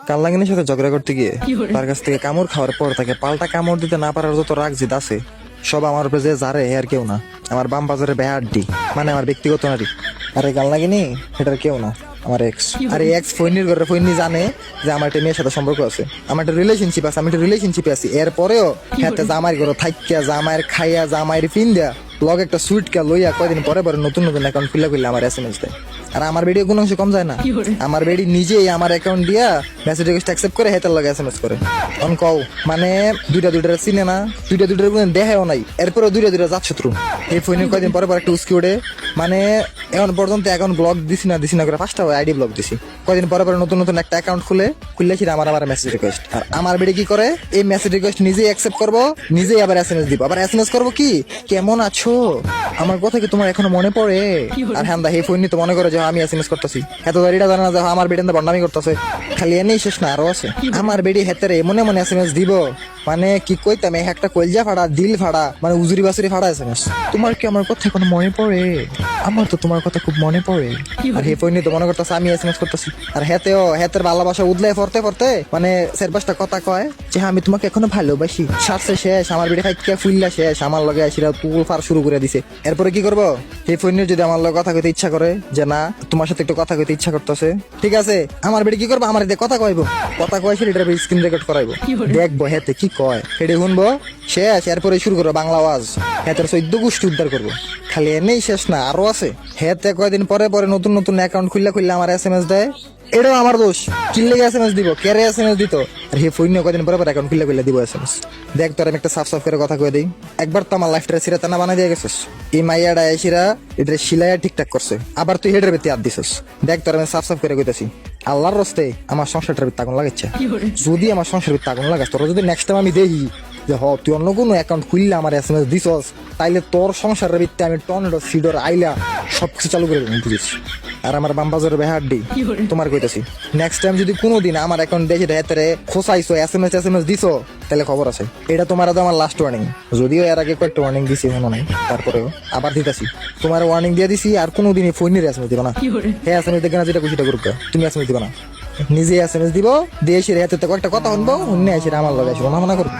কাল্লাঙ্গিনীর সাথে ঝগড়া করতে গিয়ে তার কাছ থেকে কামড় খাওয়ার পর তাকে পাল্টা কামড় দিতে না পারার যত রাগ জিদ আছে সব আমার উপরে যে জারে আর কেউ না, আমার বাম বাজারে বেহাড্ডি, মানে আমার ব্যক্তিগত নারী। আরে কাল্লাঙ্গিনী এটার কেউ না, আমার এক্স। আর এই এক্স ফৈনির ঘরে ফৈনি জানে যে আমার একটা মেয়ের সাথে সম্পর্ক আছে, আমার একটা রিলেশনশিপ আছে, আমি একটা রিলেশনশিপে আছি। এরপরেও হাতে জামাইয়ের ঘরে থাইকিয়া, জামাইয়ের খাইয়া, জামাইয়ের ফিন্দা লগ একটা সুইট কা লইয়া কয়দিন পরে পরে নতুন নতুন অ্যাকাউন্ট খুলে খুলে আমার এসএমএস দেয়। আর আমার ভিডিও কোনো অংশ কম যায় না, আমার বেডি নিজেই আমার অ্যাকাউন্ট দিয়া মেসেজ রিকোয়েস্ট অ্যাকসেপ্ট করে হেতার লগে এসএমএস করে। অন কও মানে দুইটা চিনে না, দুইটা দেখাও নাই, এরপরে দুইটা যাচ্ছে শত্রু। এই ফোনের কয়দিন পরে পরে একটা উস্কি ওঠে, মানে এখন পর্যন্ত অ্যাকাউন্ট ব্লক দিছি না করে 5টা আইডি ব্লক দিছি। কয়দিন পরে পরে নতুন নতুন একটা অ্যাকাউন্ট খুললেছি আমার মেসেজ রিকোয়েস্ট। আর আমার বেডি কি করে, এই মেসেজ রিকোয়েস্ট নিজেই অ্যাকসেপ্ট করবো, নিজেই আবার এসএমএস দিব, আবার এসএমএস করবো কি কেমন আছো, আমার কথা কি তোমার এখনো মনে পড়ে। আর হ্যাঁ এই ফোন নিয়ে তো মনে করে যে আমি এসএমএস করতেছি, এত দাঁড়িয়ে জানা না যে আমার বেডি বন্ডামি করতেছে। খালি এনেই শেষ না, আরো আছে। আমার বেডি হেতেরে মনে মনে এসএমএস দিব, মানে কি কইতাম, একটা কলজা ফাড়া, দিল ফাড়া, মানে উজুরি বাসুরি ফাড়া এসএমএস। তোমার কি আমার কথা এখনো মনে পড়ে, আমার তো তোমার কথা খুব মনে পড়ে। আর হে ফোন নিয়ে তো মনে করতেছে আমি এসএমএস করতেছি। আর হেতের ভালোবাসা উদলে পড়তে মানে 4-5টা কথা কয় যে আমি তোমাকে এখনো ভালোবাসি। সারছে শেষ, আমার বেডি খাইতে ফুললা শেষ, আমার লগে আসিরা তুল ফার শুরু করে দিছে। এরপরে কি করবো, এই ফোন নিয়ে যদি আমার লগে কথা কইতে ইচ্ছা করে যে না তোমার সাথে একটু কথা কইতে ইচ্ছা করতেছে, ঠিক আছে, আমার বেডি কি করবো, আমার দিয়ে কথা কইবো, কথা কয় সেটা স্ক্রিন রেকর্ড করাইবো, দেখবো হেতে কি কয় সেটা শুনবো শেষ। এরপরে শুরু করবো বাংলা আওয়াজ, হেতের 14 গোষ্ঠী উদ্ধার করবো। খালি এনেই শেষ না, আরো আছে। হেতে কয়দিন পরে পরে নতুন নতুন অ্যাকাউন্ট খুললে আমার এসএমএস দেয়, এটাও আমার দোষ। কিনলে এসএমএস দিব, কেরে এসএমএস দিত। আর হে ফোন কয়দিন পরে পরে অ্যাকাউন্ট খুললে দিব এসএমএস। দেখ তোর আমি একটা সাফ করে কথা কয়ে দিই, একবার তো আমার লাইফটা সিরা টানা বানাই দিয়ে গেছিস, এই মাইয়াটা এসিরা এটা সিলাইয়া ঠিকঠাক করছে, আবার তুই হেডের ভিতরে হাত দিছিস। দেখ তোর আমি সাফ করে কইতাছি, আল্লাহর রস্তে আমার সংসারটার ভিতরে আগুন লাগাচ্ছে। যদি আমার সংসারের ভিতরে আগুন লাগাস, তোর যদি নেক্সট টাইম আমি দেখি যে তুই অন্য কোনো অ্যাকাউন্ট খুললে আমার এসএমএস দিছস, তাইলে তোর সংসারের ভিতরে আমি টর্নেডো সিডর আইলা সবকিছু চালু করে দেবো, বুঝিস। আর আমার বামবাজারের বেহাড্ডি তোমার কইতাছি, নেক্সট টাইম যদি কোনোদিন আমার অ্যাকাউন্ট দেখে হেতেরে খোসাইছো, এসএমএস দিছো, তাহলে খবর আছে। এটা তোমার আমার লাস্ট ওয়ার্নিং, যদিও এর আগে কয়েকটা ওয়ার্নিং দিছি মনে নাই, তারপরেও আবার দিতেছি। তোমার ওয়ার্নিং দিয়ে দিছি, আর কোনোদিনই ফোনের এসএমএস দিবা না। হ্যাঁ এসএমএস দেখে না, যেটা খুশিটা করুক, তুমি এসএমএস দিবা না, নিজে এসএমএস দিব, দিয়ে এসে হাতে কয়েকটা কথা শুনবো, অন্য এসে আমার লগে আসবো না, মনে করবো।